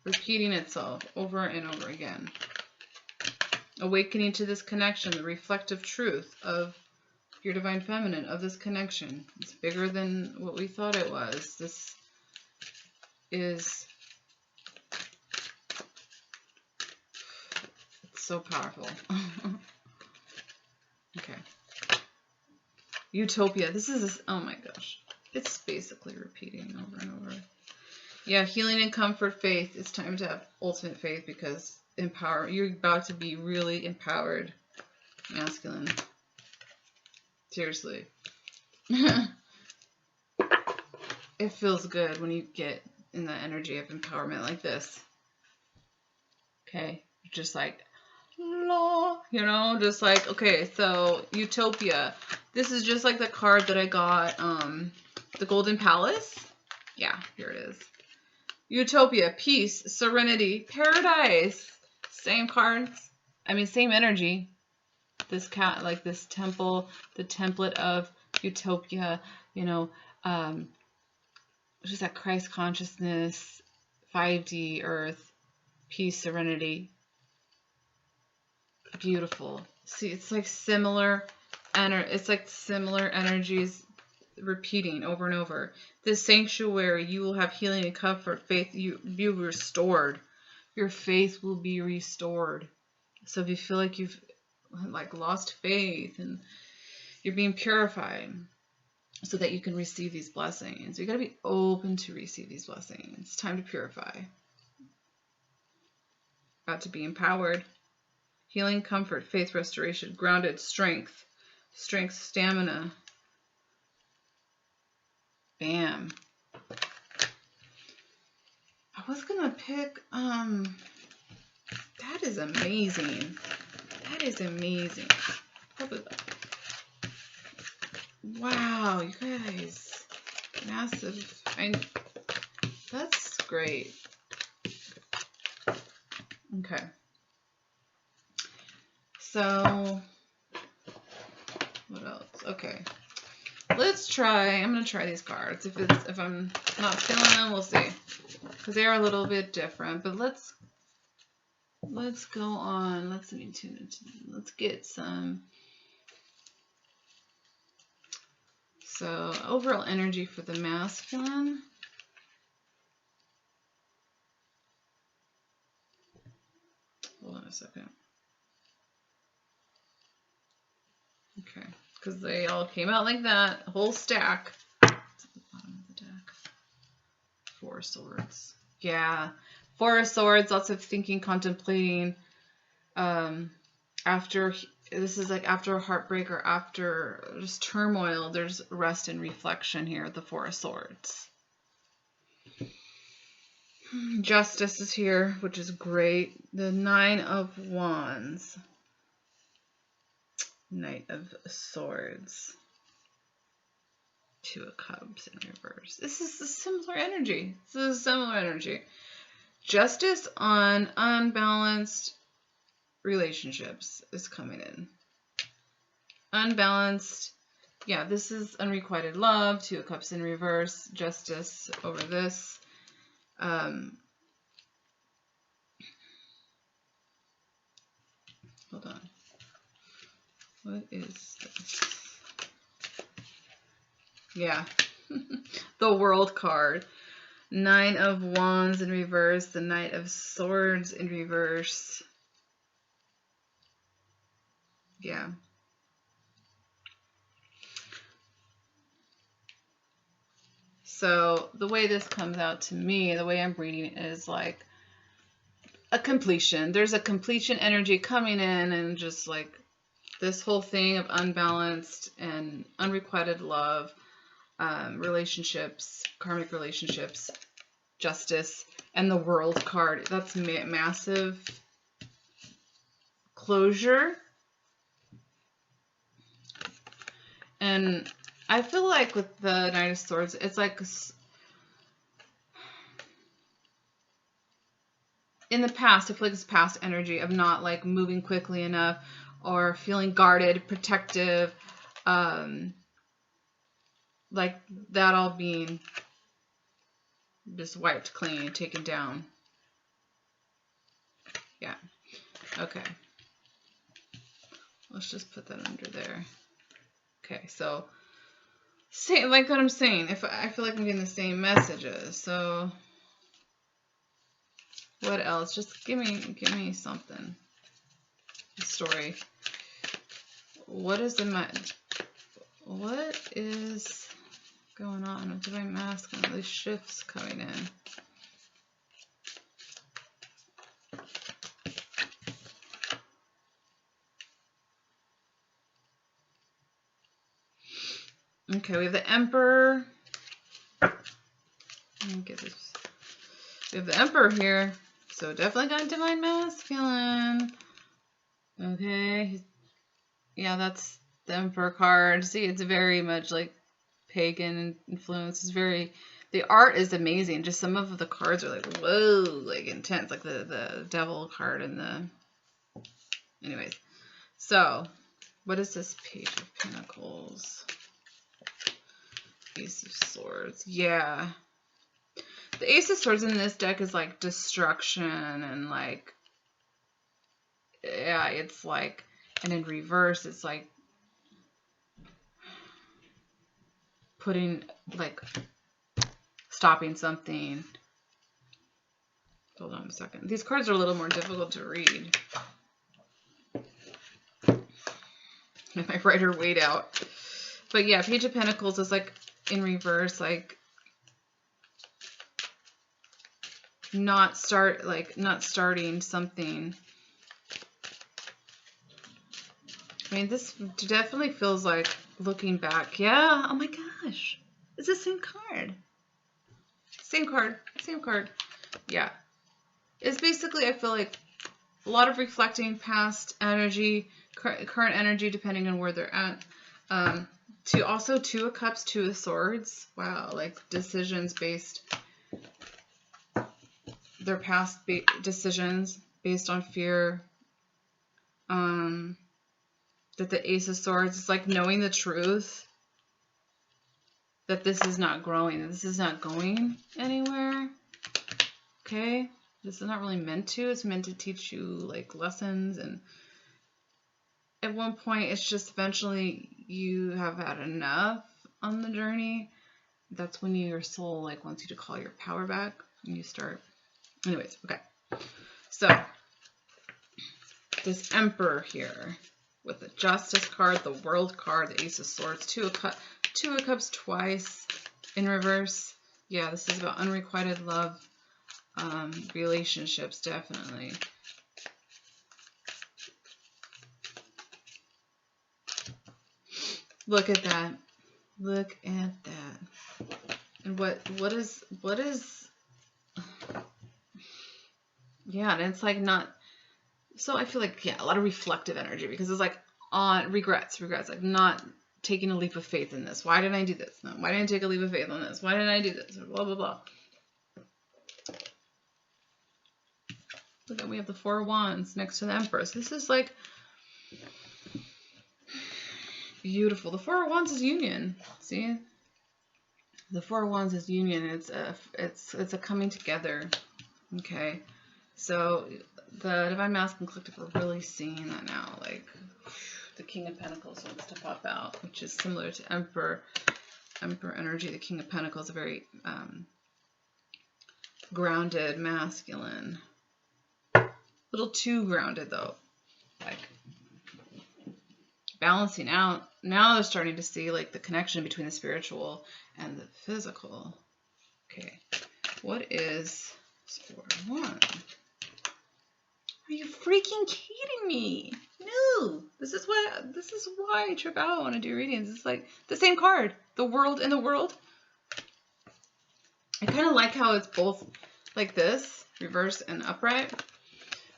Repeating itself over and over again. Awakening to this connection, the reflective truth of your divine feminine, of this connection. It's bigger than what we thought it was. This is, it's so powerful. Okay. Utopia. This is, oh my gosh. It's basically repeating over and over. Yeah, healing and comfort, faith. It's time to have ultimate faith because you're about to be really empowered, masculine. Seriously. It feels good when you get in the energy of empowerment like this. Okay, just like, you know, just like, okay, so Utopia. This is just like the card that I got, the Golden Palace. Yeah, here it is. Utopia, peace, serenity, paradise. Same cards. I mean, same energy. This cat, like this temple, the template of Utopia, you know, just that Christ consciousness, 5D earth, peace, serenity. Beautiful. See, it's like similar energies repeating over and over. This sanctuary, you will have healing and comfort, faith, you restored. Your faith will be restored. So if you feel like you've like lost faith and you're being purified so that you can receive these blessings. You got to be open to receive these blessings. It's time to purify. About to be empowered. Healing, comfort, faith, restoration, grounded, strength, stamina. Bam. I was going to pick, that is amazing. That is amazing. Wow, you guys. Massive. That's great. Okay. So, what else? Okay. Let's try, I'm going to try these cards. If I'm not feeling them, we'll see. Because they are a little bit different. But let's go on. Let's get some. So, overall energy for the masculine. Hold on a second. Okay, because they all came out like that, a whole stack. It's at the bottom of the deck. 4 swords. Yeah, 4 swords, lots of thinking, contemplating. This is like after a heartbreak or after just turmoil, there's rest and reflection here, the 4 swords. Justice is here, which is great. The Nine of Wands. Knight of Swords. Two of Cups in reverse. This is a similar energy. This is a similar energy. Justice on unbalanced relationships is coming in. Unbalanced. Yeah, this is unrequited love. Two of Cups in reverse. Justice over this. Hold on. What is this? Yeah. The World card. Nine of Wands in reverse. The Knight of Swords in reverse. Yeah. So the way this comes out to me, the way I'm reading it is like a completion. There's a completion energy coming in, and just like this whole thing of unbalanced and unrequited love, relationships, karmic relationships, justice, and the World card. That's massive closure. And I feel like with the Knight of Swords, it's like in the past, I feel like it's past energy of not like moving quickly enough or feeling guarded, protective, like that all being just wiped clean, taken down. Yeah. Okay. Let's just put that under there. Okay, so same, like what I'm saying, if I feel like I'm getting the same messages. So what else? Just give me something. A story. What is going on with my mask and all these shifts coming in? Okay, we have the Emperor. Let me get this. We have the Emperor here. So definitely got Divine Masculine. Okay. Yeah, that's the Emperor card. See, it's very much like pagan influence. It's very, the art is amazing. Just some of the cards are like, whoa, like intense. Like the Devil card and the, anyways. So, what is this Page of Pentacles? Ace of Swords. Yeah. The Ace of Swords in this deck is like destruction and like, yeah, it's like, and in reverse, it's like putting, like, stopping something. Hold on a second. These cards are a little more difficult to read. If I write her weight out. But yeah, Page of Pentacles is like in reverse, like not starting something. I mean, this definitely feels like looking back. Yeah, oh my gosh. It's the same card. Same card. Same card. Yeah. It's basically, I feel like, a lot of reflecting past energy, current energy, depending on where they're at. Also, Two of Cups, Two of Swords. Wow, like decisions based, their past decisions based on fear. That the Ace of Swords is like knowing the truth. That this is not growing. That this is not going anywhere. Okay? This is not really meant to. It's meant to teach you like lessons, and at one point it's just eventually you have had enough on the journey. That's when your soul like wants you to call your power back and you start. Anyways, okay. So this Emperor here with the Justice card, the World card, the Ace of Swords, Two of Cups twice in reverse. Yeah, this is about unrequited love. Relationships, definitely. Look at that. Look at that. And what is Yeah, and it's like not, so I feel like, yeah, a lot of reflective energy, because it's like on regrets, like not taking a leap of faith in this. Why didn't I do this? No, why didn't I take a leap of faith on this? Why didn't I do this? Blah, blah, blah. Look at, we have the Four of Wands next to the Empress. This is like beautiful. The Four of Wands is union. See? The Four of Wands is union. It's a coming together. Okay. So the Divine Masculine Collective are really seeing that now. Like the King of Pentacles wants to pop out, which is similar to Emperor energy. The King of Pentacles, a very grounded, masculine. A little too grounded though. Like balancing out. Now they're starting to see like the connection between the spiritual and the physical. Okay. What is 4 1? Are you freaking kidding me? No. This is why I trip out when I do readings. It's like the same card. The World in the World. I kind of like how it's both like this, reverse and upright.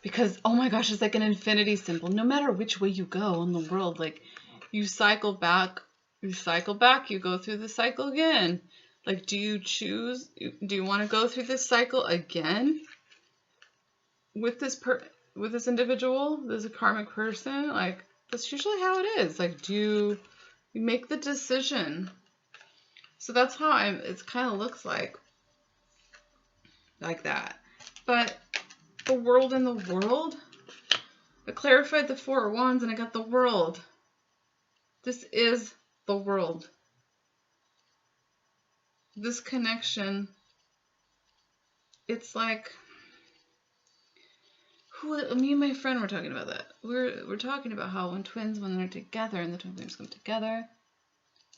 Because, oh my gosh, it's like an infinity symbol. No matter which way you go in the world, like you cycle back, you go through the cycle again. Like, do you choose, do you want to go through this cycle again with this individual, this karmic person? Like, that's usually how it is. Like, do you make the decision? So that's how it kind of looks like that. But the World in the World, I clarified the Four of Wands and I got the World. This is the world. This connection, it's like, me and my friend were talking about that. We're talking about how when they're together and the twin flames come together,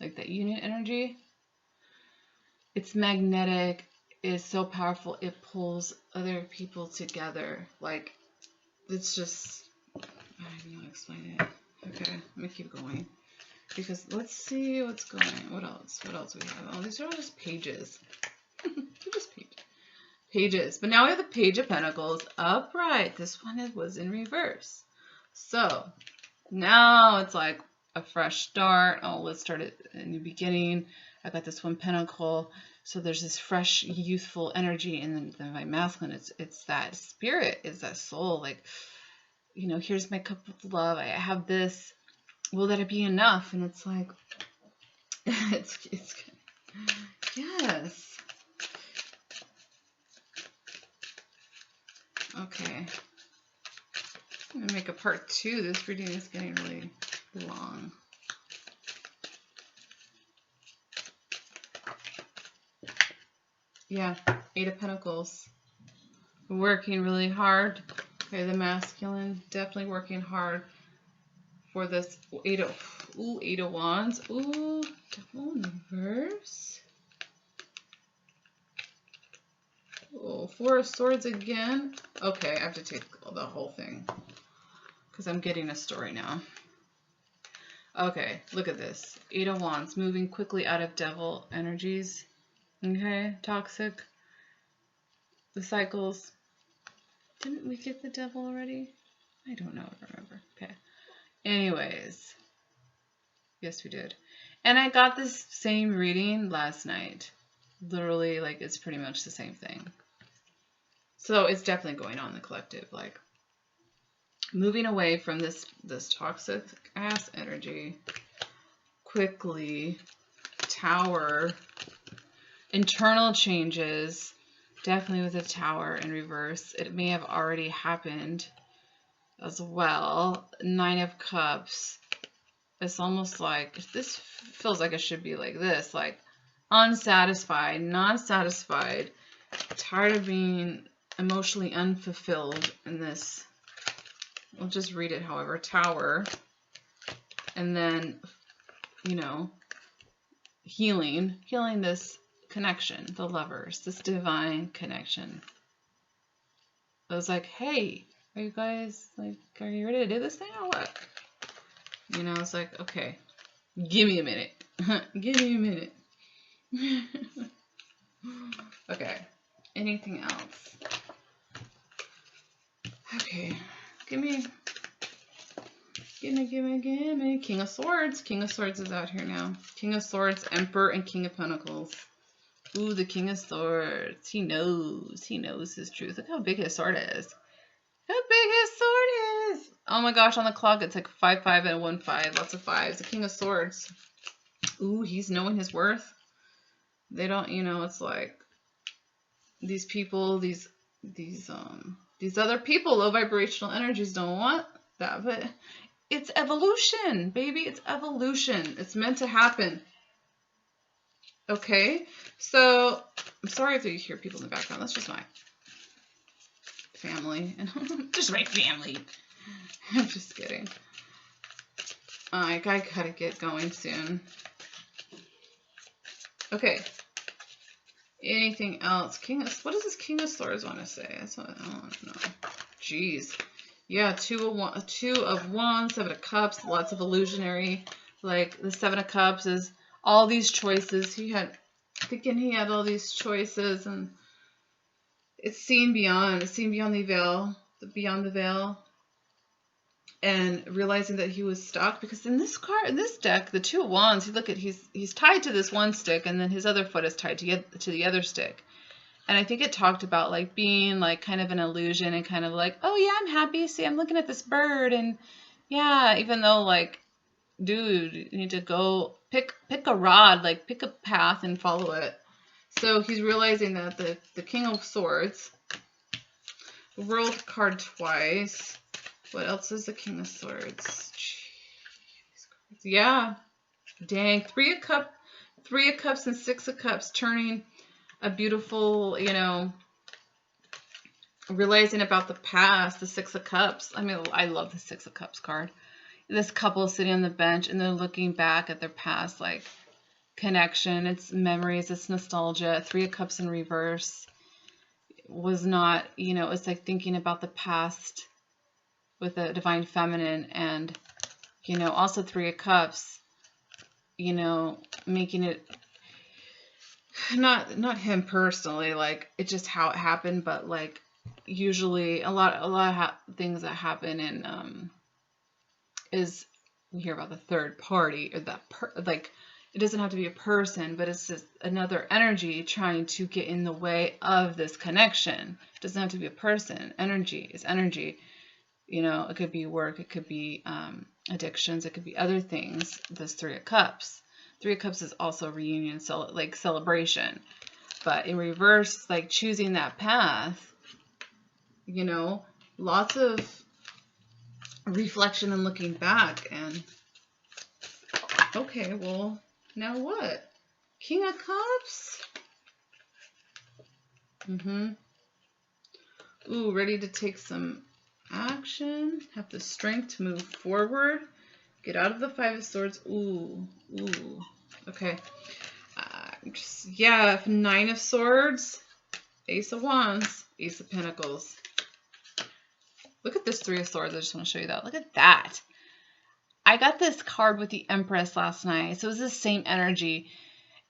like that union energy, it's magnetic, it's so powerful, it pulls other people together. Like, it's just, I don't even know how to explain it. Okay, let me keep going. Because let's see what's going on. What else? What else we have? Oh, these are all just pages. Just pages. But now we have the Page of Pentacles upright. This one was in reverse. So now it's like a fresh start. Oh, let's start at a new beginning. I got this one pentacle. So there's this fresh, youthful energy. And then the Divine Masculine, it's that spirit, it's that soul. Like, you know, here's my cup of love. I have this. Will that be enough? And it's like, it's yes. Okay. I'm going to make a part 2. This reading is getting really long. Yeah, 8 of Pentacles. Working really hard. Okay, the masculine, definitely working hard for this 8 of Wands. Ooh, Devil in reverse. Oh, 4 of Swords again. Okay, I have to take the whole thing because I'm getting a story now. Okay, look at this. 8 of Wands, moving quickly out of Devil energies. Okay, toxic. The cycles. Didn't we get the Devil already? I don't know. I don't remember. Okay. Anyways, yes, we did. And I got this same reading last night. Literally, like, it's pretty much the same thing. So it's definitely going on in the collective, like moving away from this toxic ass energy quickly. Tower, internal changes, definitely with a Tower in reverse. It may have already happened as well. 9 of Cups. It's almost like, this feels like it should be like this, like unsatisfied, not satisfied, tired of being emotionally unfulfilled in this. I'll just read it, however. Tower. And then, you know, healing this connection, the Lovers, this divine connection. I was like, hey, are you guys, like, are you ready to do this thing or what? You know, it's like, okay, give me a minute. Give me a minute. Okay, anything else? Okay, gimme. King of Swords. King of Swords is out here now. King of Swords, Emperor, and King of Pentacles. Ooh, the King of Swords. He knows. He knows his truth. Look how big his sword is. How big his sword is. Oh my gosh, on the clock it's like 5, 5, and 1, 5. Lots of 5s. The King of Swords. Ooh, he's knowing his worth. They don't, you know, it's like these people, these other people, low vibrational energies don't want that, but it's evolution, baby. It's evolution. It's meant to happen. Okay, so I'm sorry if you hear people in the background. That's just my family. Just my family. I'm just kidding. I gotta get going soon. Okay. Anything else? What does this King of Swords want to say? That's what I want to know. Jeez. Yeah, two of Wands, 7 of Cups, lots of illusionary. Like the 7 of Cups is all these choices. Thinking he had all these choices, and it's seen beyond. It's seen beyond the veil, beyond the veil, and realizing that he was stuck. Because in this deck, the 2 of Wands, he's tied to this one stick, and then his other foot is tied to the other stick. And I think it talked about like being like kind of an illusion and kind of like, oh yeah, I'm happy. See, I'm looking at this bird, and yeah, even though like, dude, you need to go pick a rod, like pick a path and follow it. So he's realizing that the King of Swords rolled the card twice. What else is the King of Swords? Jeez. Yeah, dang, 3 of Cups and 6 of Cups, turning a beautiful, you know, realizing about the past, the 6 of Cups. I mean, I love the 6 of Cups card. This couple sitting on the bench and they're looking back at their past, like connection. It's memories, it's nostalgia. 3 of Cups in reverse was not, you know, it's like thinking about the past with the Divine Feminine, and, you know, also 3 of Cups, you know, making it not him personally, like it's just how it happened, but like usually a lot of things that happen in is we hear about the third party, or that like it doesn't have to be a person, but it's just another energy trying to get in the way of this connection. It doesn't have to be a person. Energy is energy. You know, it could be work, it could be addictions, it could be other things. This 3 of Cups. 3 of Cups is also reunion, like celebration. But in reverse, like choosing that path, you know, lots of reflection and looking back. And okay, well, now what? King of Cups? Ooh, ready to take some action. Have the strength to move forward. Get out of the 5 of Swords. Ooh. Okay. Yeah, 9 of Swords. Ace of Wands. Ace of Pentacles. Look at this 3 of Swords. I just want to show you that. Look at that. I got this card with the Empress last night. So it was the same energy.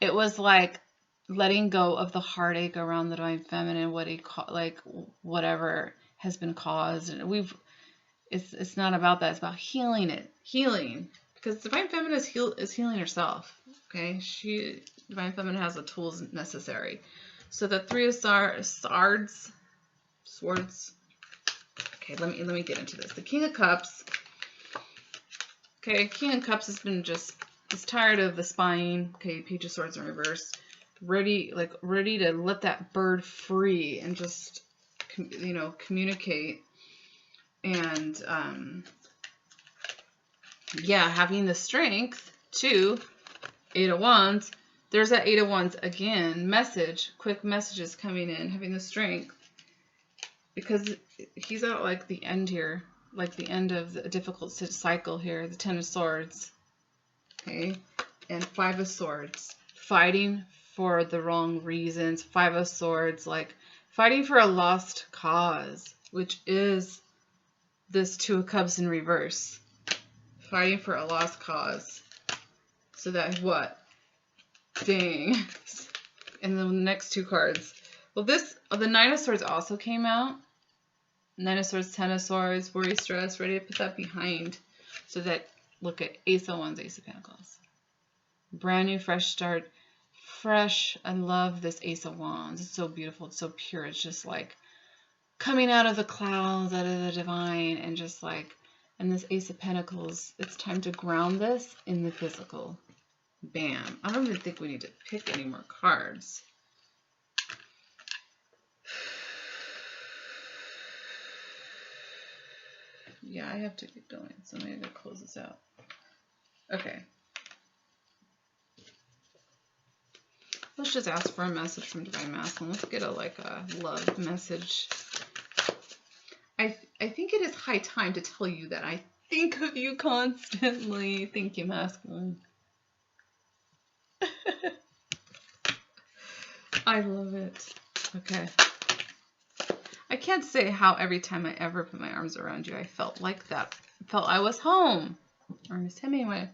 It was like letting go of the heartache around the Divine Feminine, like whatever has been caused. And it's not about that. It's about healing it. Healing. Because Divine Feminine is healing herself. Okay? Divine Feminine has the tools necessary. So the 3 of Swords. Okay, let me get into this. The King of Cups. Okay, King of Cups has been is tired of the spying. Okay, Page of Swords in reverse. Ready to let that bird free and just, you know, communicate. And yeah, having the strength to 8 of Wands. There's that 8 of Wands again. Quick messages coming in. Having the strength, because he's at like the end here, like the end of the difficult cycle here. The 10 of Swords, okay, and 5 of Swords, fighting for the wrong reasons. 5 of Swords, like fighting for a lost cause, which is this 2 of Cups in reverse. Fighting for a lost cause. So that what? Dang. And the next 2 cards. Well, the 9 of Swords also came out. Nine of Swords, Ten of Swords, worry, stress, ready to put that behind. So that, look at Ace of Wands, Ace of Pentacles. Brand new, fresh start. Fresh. I love this Ace of Wands. It's so beautiful. It's so pure. It's just like coming out of the clouds, out of the divine, and just like, and this Ace of Pentacles, it's time to ground this in the physical. Bam. I don't even think we need to pick any more cards. Yeah, I have to get going, so maybe I'll close this out. Okay. Let's just ask for a message from Divine Masculine. Let's get a love message. I think it is high time to tell you that I think of you constantly. Thank you, Masculine. I love it. Okay. I can't say how every time I ever put my arms around you, I felt like that. Felt I was home. Ernest Hemingway.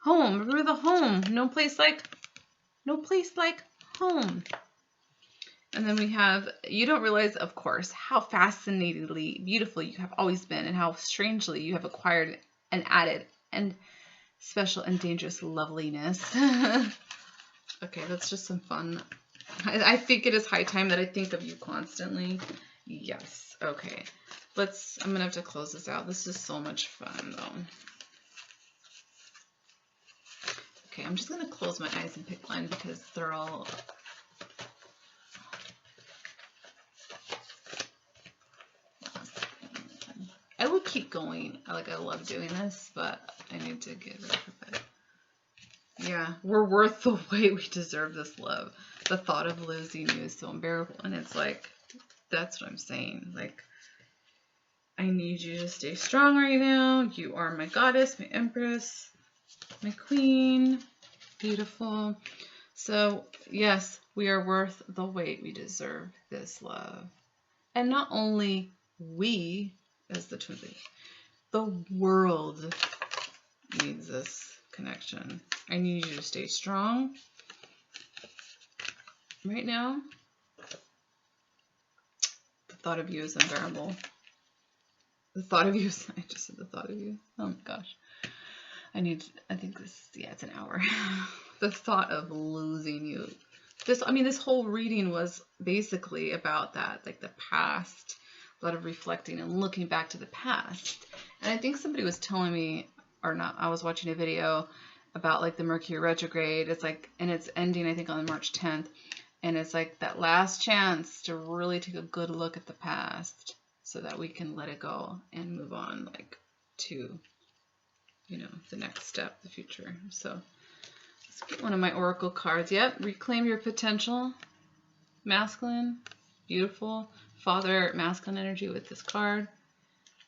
Home. Remember the home. No place like home. And then we have, you don't realize, of course, how fascinatingly beautiful you have always been and how strangely you have acquired and added and special and dangerous loveliness. Okay, that's just some fun. I think it is high time that I think of you constantly. Yes. Okay. I'm going to have to close this out. This is so much fun, though. Okay, I'm just going to close my eyes and pick one because they're all... I will keep going. I love doing this, but I need to get rid of it. Yeah, we're worth the wait. We deserve this love. The thought of losing you is so unbearable. And it's like, that's what I'm saying. Like, I need you to stay strong right now. You are my goddess, my empress, my queen. Beautiful. So, yes, we are worth the wait. We deserve this love. And not only we, as the twin, the world needs this connection. I need you to stay strong. Right now, the thought of you is unbearable. The thought of you is, I just said the thought of you. Oh my gosh. I think this, yeah, it's an hour. The thought of losing you. This whole reading was basically about that, like the past, a lot of reflecting and looking back to the past. And I think somebody was telling me, or not, I was watching a video about like the Mercury retrograde. It's like, and it's ending, I think, on March 10th. And it's like that last chance to really take a good look at the past so that we can let it go and move on, like, to, you know, the next step, the future. So let's get one of my oracle cards. Yep, reclaim your potential. Masculine, beautiful. Father, masculine energy with this card.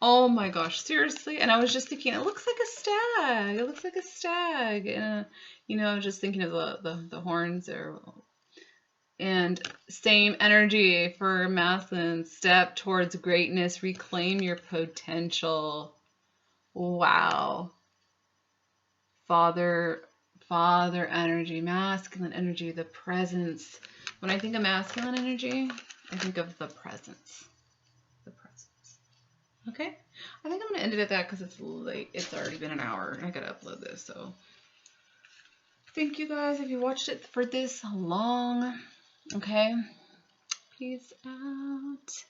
Oh my gosh, seriously? And I was just thinking, it looks like a stag. It looks like a stag. And, you know, just thinking of the horns there. And same energy for masculine. Step towards greatness. Reclaim your potential. Wow. Father energy, masculine energy, the presence. When I think of masculine energy, I think of the presence. The presence. Okay? I think I'm going to end it at that because it's late. It's already been an hour and I got to upload this. So thank you guys if you watched it for this long. Okay? Peace out.